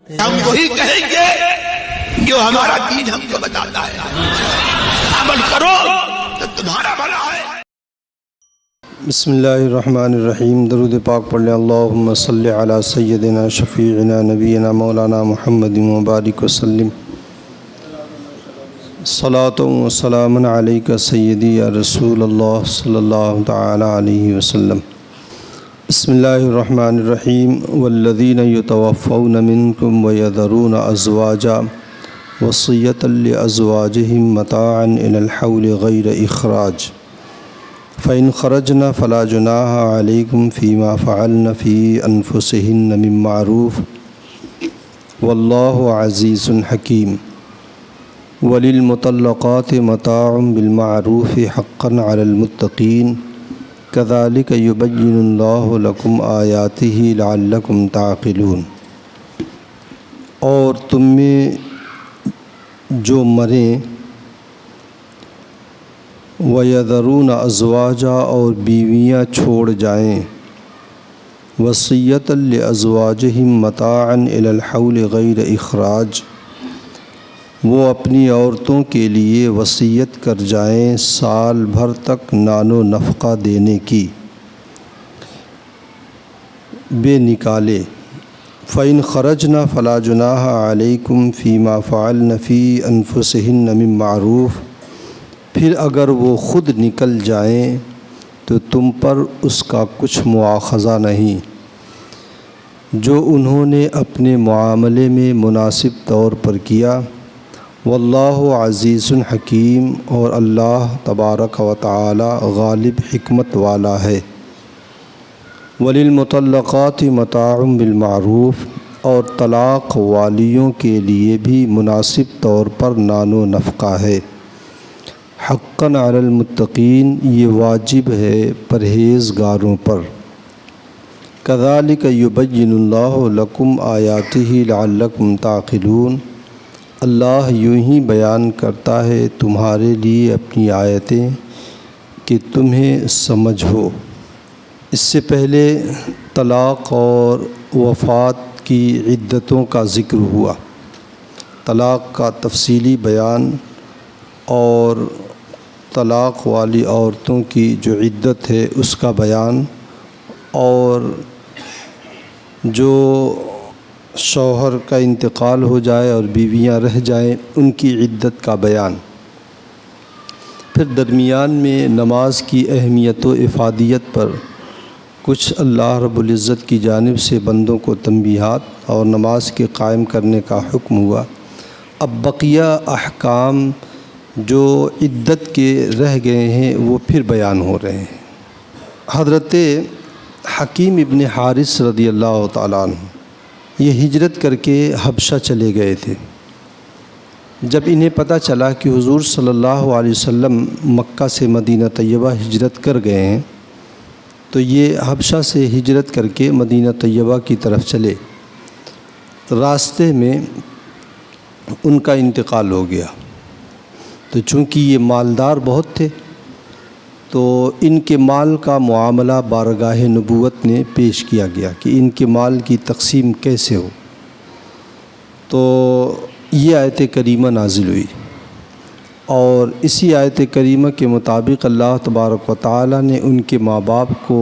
ہم وہی کہیں گے جو ہمارا دین ہم کو بتاتا ہے، عمل کرو تو تمہارا بھلا ہے۔ بسم اللہ الرحمن الرحیم۔ درود پاک پڑھ لیں۔ اللہم صلی علی سیدنا شفیعنا نبینا مولانا محمد مبارک وسلم۔ صلاۃ و سلام علیک سیدی یا رسول اللہ صلی اللہ تعالی علیہ وسلم۔ بسم اللہ الرحمن الرحیم۔ والذین یتوفون منکم ویذرون ازواجا وصیۃ لازواجہم متاعا الی الحول غیر اخراج فإن خرجن فلا جناح علیکم فیما فعلن فی انفسہن من معروف واللہ عزیز حکیم۔ وللمطلقات متاع بالمعروف حقا علی المتقین کذالک یبین اللہ لکم آیاتہ لعلکم تعقلون۔ اور تم میں جو مریں وَيَذَرُونَ اور بیویاں چھوڑ جائیں، وصیۃ لازواجہم متاعا الی الحول غیر اخراج، وہ اپنی عورتوں کے لیے وصیت کر جائیں سال بھر تک نان و نفقہ دینے کی بے نکالے۔ فَإِنْ خَرَجْنَ فَلَا جُنَاحَ عَلَيْكُمْ فِيمَا فَعَلْنَ فِي أَنفُسِهِنَّ مِن مَّعْرُوف، پھر اگر وہ خود نکل جائیں تو تم پر اس کا کچھ مواخذہ نہیں جو انہوں نے اپنے معاملے میں مناسب طور پر کیا۔ واللہ عزیز حکیم، اور اللہ تبارک و تعالی غالب حکمت والا ہے۔ وللمطلقات متاع بالمعروف، اور طلاق والیوں کے لیے بھی مناسب طور پر نان و نفقہ ہے۔ حقا علی المتقین، یہ واجب ہے پرہیزگاروں پر۔ کذالک یبین اللہ لکم آیاتہ لعلکم تعقلون، اللہ یوں ہی بیان کرتا ہے تمہارے لیے اپنی آیتیں کہ تمہیں سمجھ ہو۔ اس سے پہلے طلاق اور وفات کی عدتوں کا ذکر ہوا، طلاق کا تفصیلی بیان اور طلاق والی عورتوں کی جو عدت ہے اس کا بیان، اور جو شوہر کا انتقال ہو جائے اور بیویاں رہ جائیں ان کی عدت کا بیان۔ پھر درمیان میں نماز کی اہمیت و افادیت پر کچھ اللہ رب العزت کی جانب سے بندوں کو تنبیہات اور نماز کے قائم کرنے کا حکم ہوا۔ اب بقیہ احکام جو عدت کے رہ گئے ہیں وہ پھر بیان ہو رہے ہیں۔ حضرت حکیم ابن حارث رضی اللہ تعالیٰ عنہ یہ ہجرت کر کے حبشہ چلے گئے تھے۔ جب انہیں پتہ چلا کہ حضور صلی اللہ علیہ وسلم مکہ سے مدینہ طیبہ ہجرت کر گئے ہیں تو یہ حبشہ سے ہجرت کر کے مدینہ طیبہ کی طرف چلے۔ راستے میں ان کا انتقال ہو گیا، تو چونکہ یہ مالدار بہت تھے تو ان کے مال کا معاملہ بارگاہ نبوت نے پیش کیا گیا کہ ان کے مال کی تقسیم کیسے ہو۔ تو یہ آیت کریمہ نازل ہوئی، اور اسی آیت کریمہ کے مطابق اللہ تبارک و تعالی نے ان کے ماں باپ کو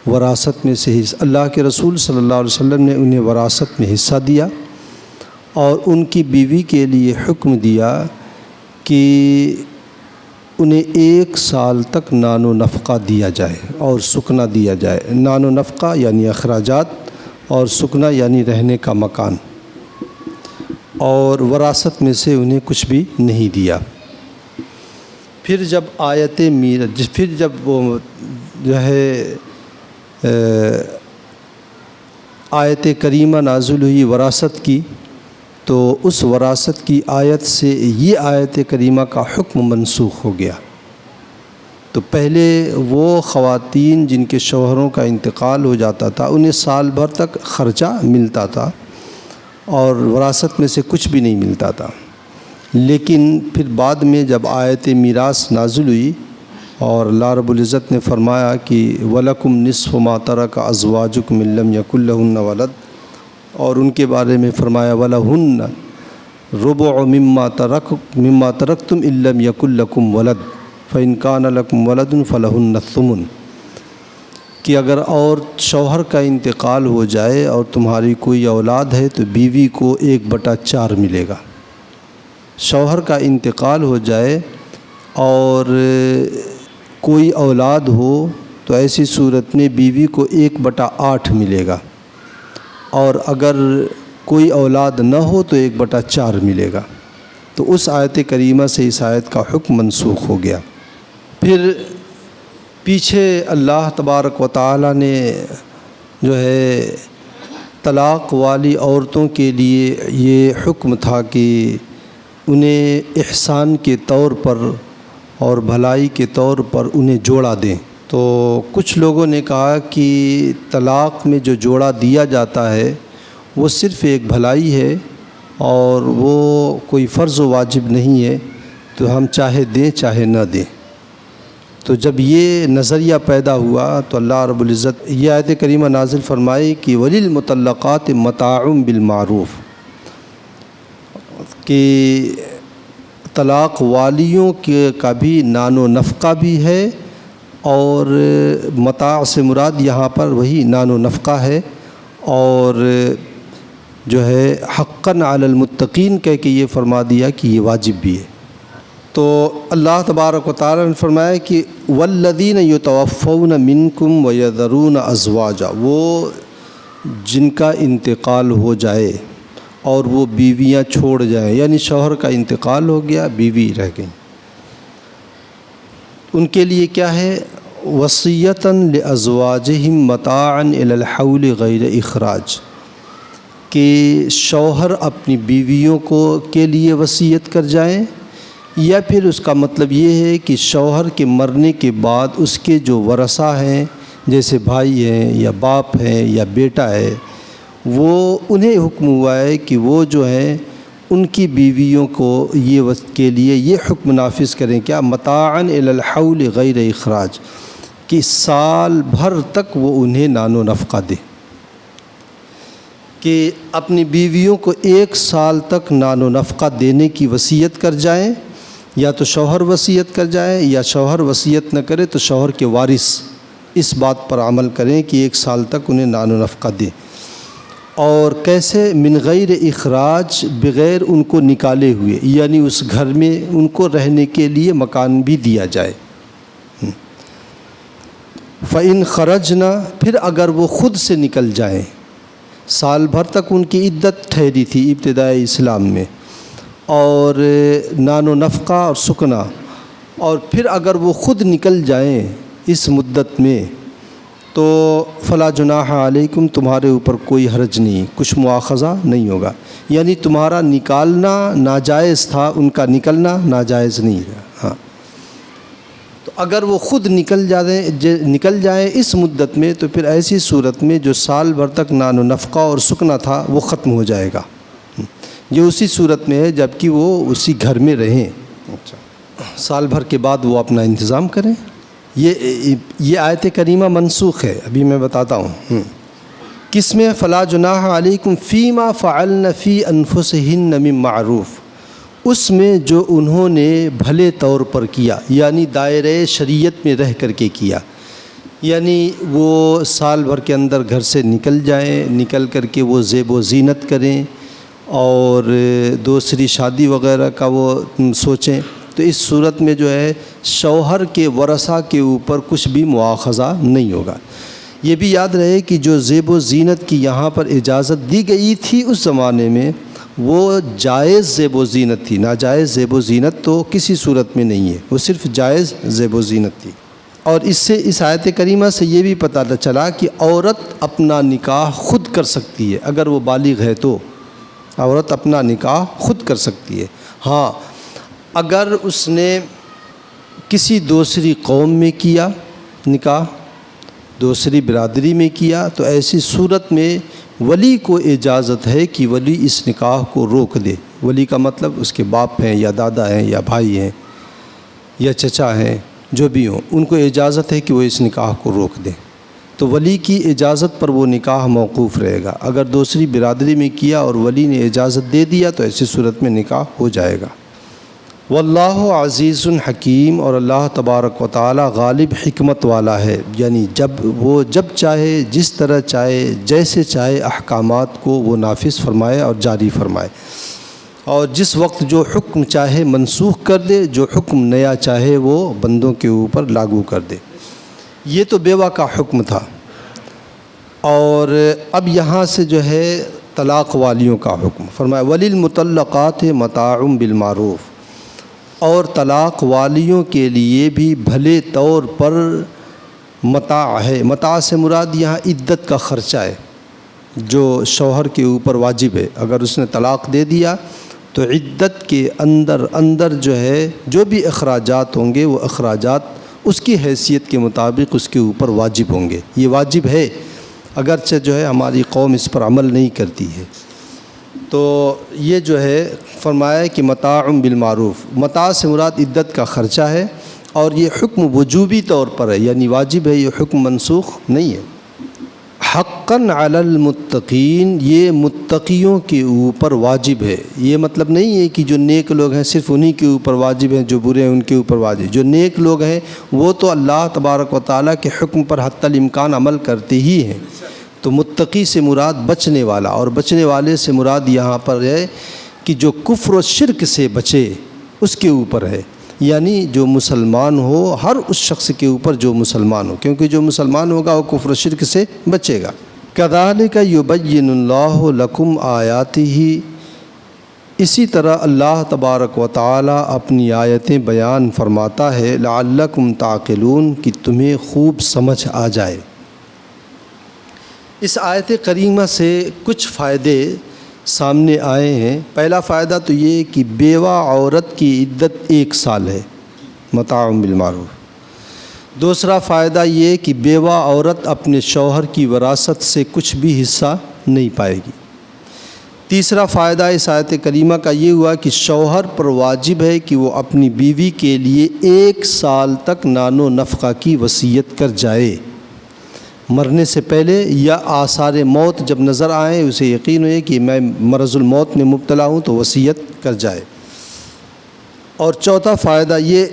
وراثت میں سے اللہ کے رسول صلی اللہ علیہ وسلم نے انہیں وراثت میں حصہ دیا، اور ان کی بیوی کے لیے حکم دیا کہ انہیں 1 سال تک نان و نفقہ دیا جائے اور سکنا دیا جائے۔ نان و نفقہ یعنی اخراجات، اور سکنا یعنی رہنے کا مکان، اور وراثت میں سے انہیں کچھ بھی نہیں دیا۔ پھر جب پھر جب وہ جو ہے آیت کریمہ نازل ہوئی وراثت کی، تو اس وراثت کی آیت سے یہ آیت کریمہ کا حکم منسوخ ہو گیا۔ تو پہلے وہ خواتین جن کے شوہروں کا انتقال ہو جاتا تھا انہیں سال بھر تک خرچہ ملتا تھا اور وراثت میں سے کچھ بھی نہیں ملتا تھا، لیکن پھر بعد میں جب آیت میراث نازل ہوئی اور اللہ رب العزت نے فرمایا کہ وَلَكُمْ نِصْفُ مَا تَرَكَ أَزْوَاجُكُمْ إِن لَّمْ يَكُن لَّهُنَّ وَلَدٌ، اور ان کے بارے میں فرمایا وَلَهُنَّ رُبُعُ مِمَّا تَرَكْتُمْ إِن لَّمْ يَكُن لَّكُمْ وَلَدٌ فَإِن كَانَ لَكُمْ وَلَدٌ فَلَهُنَّ الثُّمُنُ، کہ اگر اور شوہر کا انتقال ہو جائے اور تمہاری کوئی اولاد ہے تو بیوی کو 1/4 ملے گا۔ شوہر کا انتقال ہو جائے اور کوئی اولاد ہو تو ایسی صورت میں بیوی کو 1/8 ملے گا، اور اگر کوئی اولاد نہ ہو تو 1/4 ملے گا۔ تو اس آیت کریمہ سے اس آیت کا حکم منسوخ ہو گیا۔ پھر پیچھے اللہ تبارک و تعالی نے جو ہے طلاق والی عورتوں کے لیے یہ حکم تھا کہ انہیں احسان کے طور پر اور بھلائی کے طور پر انہیں جوڑا دیں۔ تو کچھ لوگوں نے کہا کہ طلاق میں جو جوڑا دیا جاتا ہے وہ صرف ایک بھلائی ہے اور وہ کوئی فرض و واجب نہیں ہے، تو ہم چاہے دیں چاہے نہ دیں۔ تو جب یہ نظریہ پیدا ہوا تو اللہ رب العزت یہ آیت کریمہ نازل فرمائی کہ وَلِلْمُطَلَّقَاتِ مَتَاعٌ بِالْمَعْرُوف، کہ طلاق والیوں کا بھی نان و نفقہ بھی ہے، اور متاع سے مراد یہاں پر وہی نان و نفقہ ہے، اور جو ہے حقاً علی المتقین کہہ کے یہ فرما دیا کہ یہ واجب بھی ہے۔ تو اللہ تبارک و تعالی نے فرمایا کہ والذین یتوفون منکم ویذرون ازواجا، وہ جن کا انتقال ہو جائے اور وہ بیویاں چھوڑ جائیں، یعنی شوہر کا انتقال ہو گیا بیوی رہ گئیں، ان کے لیے کیا ہے وصیۃً لازواجہم متاعًا الی الحول غیر اخراج، کہ شوہر اپنی بیویوں کے لیے وصیت کر جائیں، یا پھر اس کا مطلب یہ ہے کہ شوہر کے مرنے کے بعد اس کے جو ورثہ ہیں جیسے بھائی ہیں یا باپ ہیں یا بیٹا ہے، وہ انہیں حکم ہوا ہے کہ وہ جو ہیں ان کی بیویوں کو کے لیے یہ حکم نافذ کریں، کیا متاعً الی الحول غیر اخراج، کہ سال بھر تک وہ انہیں نان و نفقہ دے، کہ اپنی بیویوں کو 1 سال تک نان و نفقہ دینے کی وصیت کر جائیں، یا تو شوہر وصیت کر جائے، یا شوہر وصیت نہ کرے تو شوہر کے وارث اس بات پر عمل کریں کہ 1 سال تک انہیں نان و نفقہ دیں۔ اور کیسے من غیر اخراج، بغیر ان کو نکالے ہوئے، یعنی اس گھر میں ان کو رہنے کے لیے مکان بھی دیا جائے۔ فَإِنْ خَرَجْنَا، پھر اگر وہ خود سے نکل جائیں، سال بھر تک ان کی عدت ٹھہری تھی ابتدائی اسلام میں، اور نان و نفقہ اور سکنا، اور پھر اگر وہ خود نکل جائیں اس مدت میں، تو فلا جناح علیکم، تمہارے اوپر کوئی حرج نہیں، کچھ مواخذہ نہیں ہوگا، یعنی تمہارا نکالنا ناجائز تھا، ان کا نکلنا ناجائز نہیں ہے۔ ہاں، تو اگر وہ خود نکل جائیں اس مدت میں، تو پھر ایسی صورت میں جو سال بھر تک نان و نفقہ اور سکنا تھا وہ ختم ہو جائے گا، یہ اسی صورت میں ہے جب کہ وہ اسی گھر میں رہیں، سال بھر کے بعد وہ اپنا انتظام کریں۔ یہ آیت کریمہ منسوخ ہے، ابھی میں بتاتا ہوں کس میں۔ فلا جناح علیکم فیما فعلن فی انفسہن من معروف، اس میں جو انہوں نے بھلے طور پر کیا، یعنی دائرۂ شریعت میں رہ کر کے کیا، یعنی وہ سال بھر کے اندر گھر سے نکل جائیں، نکل کر کے وہ زیب و زینت کریں اور دوسری شادی وغیرہ کا وہ سوچیں، تو اس صورت میں جو ہے شوہر کے ورثہ کے اوپر کچھ بھی مواخذہ نہیں ہوگا۔ یہ بھی یاد رہے کہ جو زیب و زینت کی یہاں پر اجازت دی گئی تھی اس زمانے میں، وہ جائز زیب و زینت تھی، ناجائز زیب و زینت تو کسی صورت میں نہیں ہے، وہ صرف جائز زیب و زینت تھی۔ اور اس آیت کریمہ سے یہ بھی پتہ چلا کہ عورت اپنا نکاح خود کر سکتی ہے، اگر وہ بالغ ہے تو عورت اپنا نکاح خود کر سکتی ہے۔ ہاں، اگر اس نے کسی دوسری قوم میں کیا نکاح، دوسری برادری میں کیا، تو ایسی صورت میں ولی کو اجازت ہے کہ ولی اس نکاح کو روک دے۔ ولی کا مطلب اس کے باپ ہیں یا دادا ہیں یا بھائی ہیں یا چچا ہیں، جو بھی ہوں، ان کو اجازت ہے کہ وہ اس نکاح کو روک دیں۔ تو ولی کی اجازت پر وہ نکاح موقوف رہے گا۔ اگر دوسری برادری میں کیا اور ولی نے اجازت دے دیا تو ایسی صورت میں نکاح ہو جائے گا۔ واللہ عزیز حکیم، اور اللہ تبارک و تعالی غالب حکمت والا ہے، یعنی جب چاہے، جس طرح چاہے، جیسے چاہے احکامات کو وہ نافذ فرمائے اور جاری فرمائے، اور جس وقت جو حکم چاہے منسوخ کر دے، جو حکم نیا چاہے وہ بندوں کے اوپر لاگو کر دے۔ یہ تو بیوہ کا حکم تھا، اور اب یہاں سے جو ہے طلاق والیوں کا حکم فرمایا، وَلِلْمُطَلَّقَاتِ مَتَاعٌ بِالْمَعْرُوفِ، اور طلاق والیوں کے لیے بھی بھلے طور پر متاع ہے۔ متاع سے مراد یہاں عدت کا خرچہ ہے جو شوہر کے اوپر واجب ہے۔ اگر اس نے طلاق دے دیا تو عدت کے اندر جو ہے جو بھی اخراجات ہوں گے وہ اخراجات اس کی حیثیت کے مطابق اس کے اوپر واجب ہوں گے۔ یہ واجب ہے، اگرچہ جو ہے ہماری قوم اس پر عمل نہیں کرتی ہے۔ تو یہ جو ہے فرمایا کہ متاع بالمعروف، متاع سے مراد عدت کا خرچہ ہے، اور یہ حکم وجوبی طور پر ہے، یعنی واجب ہے، یہ حکم منسوخ نہیں ہے۔ حقاً علی المتقین، یہ متقیوں کے اوپر واجب ہے۔ یہ مطلب نہیں ہے کہ جو نیک لوگ ہیں صرف انہی کے اوپر واجب ہیں، جو برے ہیں ان کے اوپر واجب۔ جو نیک لوگ ہیں وہ تو اللہ تبارک و تعالیٰ کے حکم پر حتی الامکان عمل کرتے ہی ہیں۔ تو متقی سے مراد بچنے والا، اور بچنے والے سے مراد یہاں پر ہے کہ جو کفر و شرک سے بچے اس کے اوپر ہے، یعنی جو مسلمان ہو، ہر اس شخص کے اوپر جو مسلمان ہو، کیونکہ جو مسلمان ہوگا وہ کفر و شرک سے بچے گا۔ کذالک یبین اللہ لکم آیاتہ، اسی طرح اللہ تبارک و تعالی اپنی آیتیں بیان فرماتا ہے، لعلکم تعقلون، کہ تمہیں خوب سمجھ آ جائے۔ اس آیت کریمہ سے کچھ فائدے سامنے آئے ہیں۔ پہلا فائدہ تو یہ کہ بیوہ عورت کی عدت 1 سال ہے، متاع بالمعروف۔ دوسرا فائدہ یہ کہ بیوہ عورت اپنے شوہر کی وراثت سے کچھ بھی حصہ نہیں پائے گی۔ تیسرا فائدہ اس آیت کریمہ کا یہ ہوا کہ شوہر پر واجب ہے کہ وہ اپنی بیوی کے لیے 1 سال تک نان و نفقہ کی وصیت کر جائے، مرنے سے پہلے یا آثار موت جب نظر آئیں اسے یقین ہوئے کہ میں مرض الموت میں مبتلا ہوں تو وصیت کر جائے۔ اور چوتھا فائدہ یہ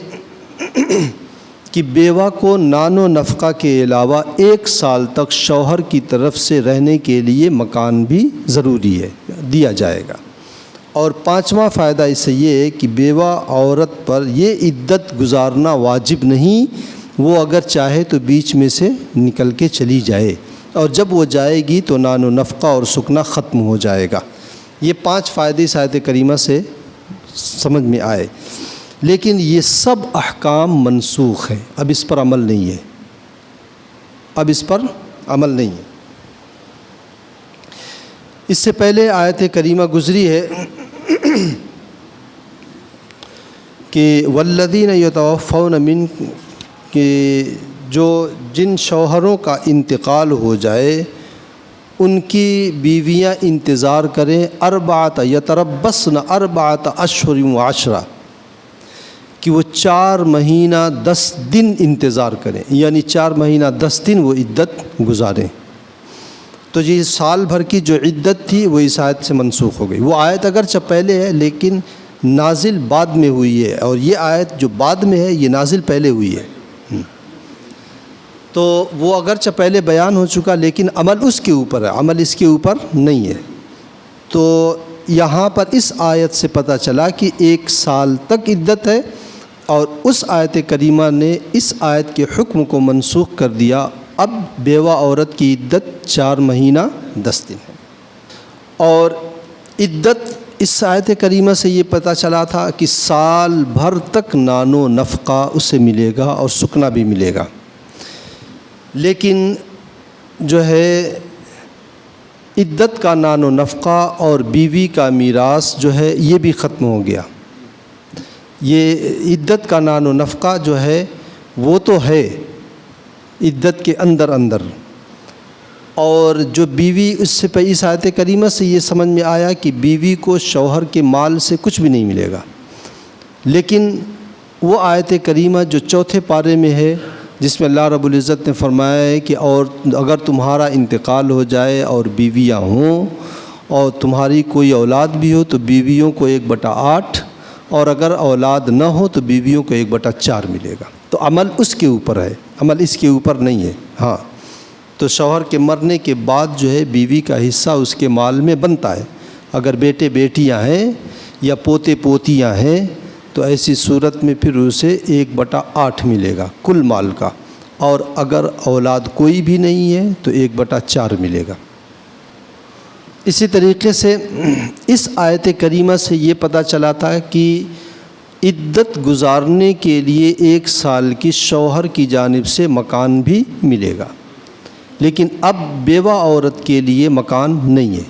کہ بیوہ کو نان و نفقہ کے علاوہ 1 سال تک شوہر کی طرف سے رہنے کے لیے مکان بھی ضروری ہے، دیا جائے گا۔ اور پانچواں فائدہ اس سے یہ ہے کہ بیوہ عورت پر یہ عدت گزارنا واجب نہیں، وہ اگر چاہے تو بیچ میں سے نکل کے چلی جائے، اور جب وہ جائے گی تو نان و نفقہ اور سکنا ختم ہو جائے گا۔ یہ 5 فائدے اس آیت کریمہ سے سمجھ میں آئے، لیکن یہ سب احکام منسوخ ہیں، اب اس پر عمل نہیں ہے، اب اس پر عمل نہیں ہے۔ اس سے پہلے آیت کریمہ گزری ہے کہ والذین یتوفون منکم، کہ جن شوہروں کا انتقال ہو جائے ان کی بیویاں انتظار کریں یتربصن 4 اشہر و 10، کہ وہ 4 مہینہ 10 دن انتظار کریں، یعنی 4 مہینہ 10 دن وہ عدت گزاریں۔ تو یہ سال بھر کی جو عدت تھی وہ اس آیت سے منسوخ ہو گئی۔ وہ آیت اگرچہ پہلے ہے لیکن نازل بعد میں ہوئی ہے، اور یہ آیت جو بعد میں ہے یہ نازل پہلے ہوئی ہے۔ تو وہ اگرچہ پہلے بیان ہو چکا لیکن عمل اس کے اوپر ہے، عمل اس کے اوپر نہیں ہے۔ تو یہاں پر اس آیت سے پتہ چلا کہ 1 سال تک عدت ہے، اور اس آیت کریمہ نے اس آیت کے حکم کو منسوخ کر دیا۔ اب بیوہ عورت کی عدت 4 مہینہ 10 دن ہے، اور عدت اس آیت کریمہ سے یہ پتہ چلا تھا کہ سال بھر تک نان و نفقہ اسے ملے گا اور سکنا بھی ملے گا، لیکن جو ہے عدت کا نان و نفقہ اور بیوی کا میراث جو ہے یہ بھی ختم ہو گیا۔ یہ عدت کا نان و نفقہ جو ہے وہ تو ہے عدت کے اندر، اور جو بیوی اس آیت کریمہ سے یہ سمجھ میں آیا کہ بیوی کو شوہر کے مال سے کچھ بھی نہیں ملے گا، لیکن وہ آیت کریمہ جو 4 پارے میں ہے جس میں اللہ رب العزت نے فرمایا ہے کہ اور اگر تمہارا انتقال ہو جائے اور بیویاں ہوں اور تمہاری کوئی اولاد بھی ہو تو بیویوں کو 1/8، اور اگر اولاد نہ ہو تو بیویوں کو 1/4 ملے گا۔ تو عمل اس کے اوپر ہے، عمل اس کے اوپر نہیں ہے۔ ہاں، تو شوہر کے مرنے کے بعد جو ہے بیوی کا حصہ اس کے مال میں بنتا ہے۔ اگر بیٹے بیٹیاں ہیں یا پوتے پوتیاں ہیں تو ایسی صورت میں پھر اسے 1/8 ملے گا کل مال کا، اور اگر اولاد کوئی بھی نہیں ہے تو 1/4 ملے گا۔ اسی طریقے سے اس آیت کریمہ سے یہ پتہ چلا تھا کہ عدت گزارنے کے لیے 1 سال کی شوہر کی جانب سے مکان بھی ملے گا، لیکن اب بیوہ عورت کے لیے مکان نہیں ہے۔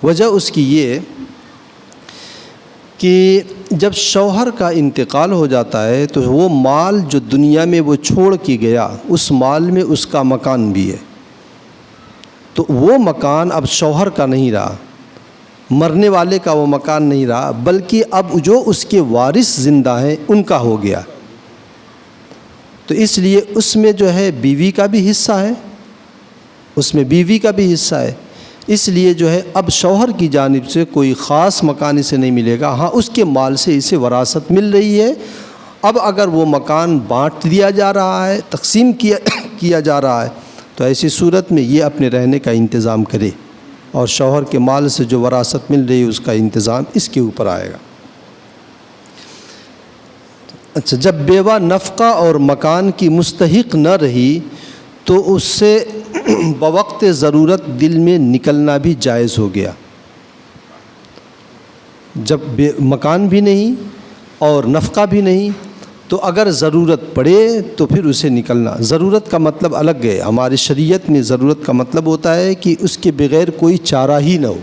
وجہ اس کی یہ کہ جب شوہر کا انتقال ہو جاتا ہے تو وہ مال جو دنیا میں وہ چھوڑ کے گیا اس مال میں اس کا مکان بھی ہے، تو وہ مکان اب شوہر کا نہیں رہا، مرنے والے کا وہ مکان نہیں رہا، بلکہ اب جو اس کے وارث زندہ ہیں ان کا ہو گیا۔ تو اس لیے اس میں جو ہے بیوی کا بھی حصہ ہے، اس میں بیوی کا بھی حصہ ہے، اس لیے جو ہے اب شوہر کی جانب سے کوئی خاص مکان اسے نہیں ملے گا۔ ہاں، اس کے مال سے اسے وراثت مل رہی ہے۔ اب اگر وہ مکان بانٹ دیا جا رہا ہے، تقسیم کیا جا رہا ہے، تو ایسی صورت میں یہ اپنے رہنے کا انتظام کرے، اور شوہر کے مال سے جو وراثت مل رہی ہے اس کا انتظام اس کے اوپر آئے گا۔ اچھا، جب بیوہ نفقہ اور مکان کی مستحق نہ رہی تو اس سے بوقت ضرورت دل میں نکلنا بھی جائز ہو گیا۔ جب مکان بھی نہیں اور نفقہ بھی نہیں تو اگر ضرورت پڑے تو پھر اسے نکلنا۔ ضرورت کا مطلب الگ ہے، ہماری شریعت میں ضرورت کا مطلب ہوتا ہے کہ اس کے بغیر کوئی چارہ ہی نہ ہو،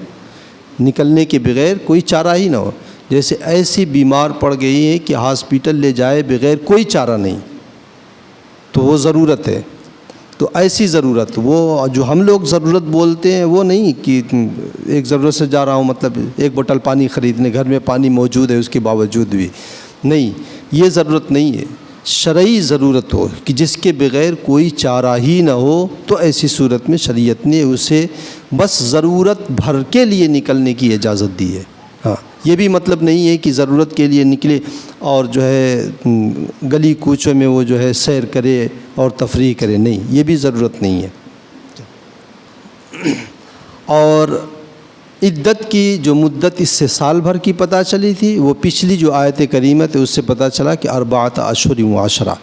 نکلنے کے بغیر کوئی چارہ ہی نہ ہو۔ جیسے ایسی بیمار پڑ گئی ہے کہ ہاسپٹل لے جائے بغیر کوئی چارہ نہیں، تو وہ ضرورت ہے۔ تو ایسی ضرورت، وہ جو ہم لوگ ضرورت بولتے ہیں وہ نہیں کہ ایک ضرورت سے جا رہا ہوں مطلب 1 بوتل پانی خریدنے، گھر میں پانی موجود ہے اس کے باوجود بھی نہیں، یہ ضرورت نہیں ہے۔ شرعی ضرورت ہو کہ جس کے بغیر کوئی چارہ ہی نہ ہو، تو ایسی صورت میں شریعت نے اسے بس ضرورت بھر کے لیے نکلنے کی اجازت دی ہے۔ ہاں، یہ بھی مطلب نہیں ہے کہ ضرورت کے لیے نکلے اور جو ہے گلی کوچوں میں وہ جو ہے سیر کرے اور تفریح کرے، نہیں، یہ بھی ضرورت نہیں ہے۔ اور عدت کی جو مدت اس سے سال بھر کی پتہ چلی تھی، وہ پچھلی جو آیت کریمہ تھی اس سے پتہ چلا کہ 4 اشہر و عشرہ۔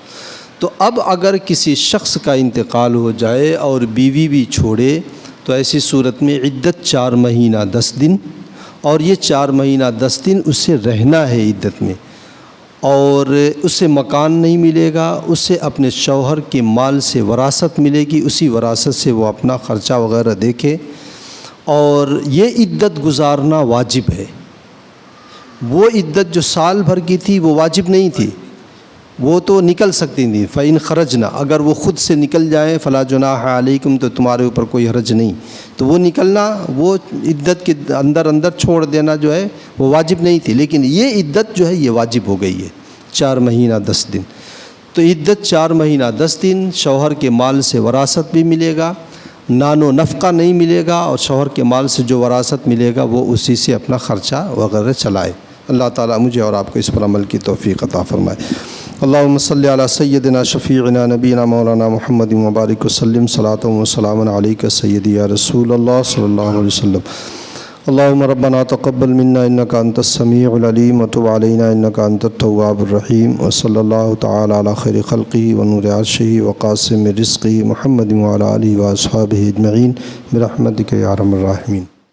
تو اب اگر کسی شخص کا انتقال ہو جائے اور بیوی بھی چھوڑے تو ایسی صورت میں عدت 4 مہینہ 10 دن، اور یہ 4 مہینہ 10 دن اسے رہنا ہے عدت میں، اور اسے مکان نہیں ملے گا، اسے اپنے شوہر کے مال سے وراثت ملے گی، اسی وراثت سے وہ اپنا خرچہ وغیرہ دیکھے۔ اور یہ عدت گزارنا واجب ہے۔ وہ عدت جو سال بھر کی تھی وہ واجب نہیں تھی، وہ تو نکل سکتی تھی۔ فَإِنْ خَرَجْنَا، اگر وہ خود سے نکل جائیں فَلَا جُنَاحَ عَلَيْكُمْ، تو تمہارے اوپر کوئی حرج نہیں، تو وہ نکلنا، وہ عدت کے اندر چھوڑ دینا جو ہے وہ واجب نہیں تھی، لیکن یہ عدت جو ہے یہ واجب ہو گئی ہے، 4 مہینہ 10 دن۔ تو عدت 4 مہینہ 10 دن، شوہر کے مال سے وراثت بھی ملے گا، نان و نفقہ نہیں ملے گا، اور شوہر کے مال سے جو وراثت ملے گا وہ اسی سے اپنا خرچہ وغیرہ چلائے۔ اللہ تعالیٰ مجھے اور آپ کو اس پر عمل کی توفیق عطا فرمائے۔ اللہم صلی علی سیدنا شفیعنا نبینا مولانا محمد مبارک وسلم، صلاۃ و سلام علیک سیدی یا رسول اللہ صلی اللہ علیہ وسلم۔ اللہم ربنا تقبل منا انک انت السمیع العلیم وتب علینا انک انت التواب الرحیم، وصلی اللہ تعالی علی خیر خلقہ ونور عرشہ وقاسم رزقہ محمد وعلی آلہ واصحابہ اجمعین برحمتک یا ارحم الراحمین۔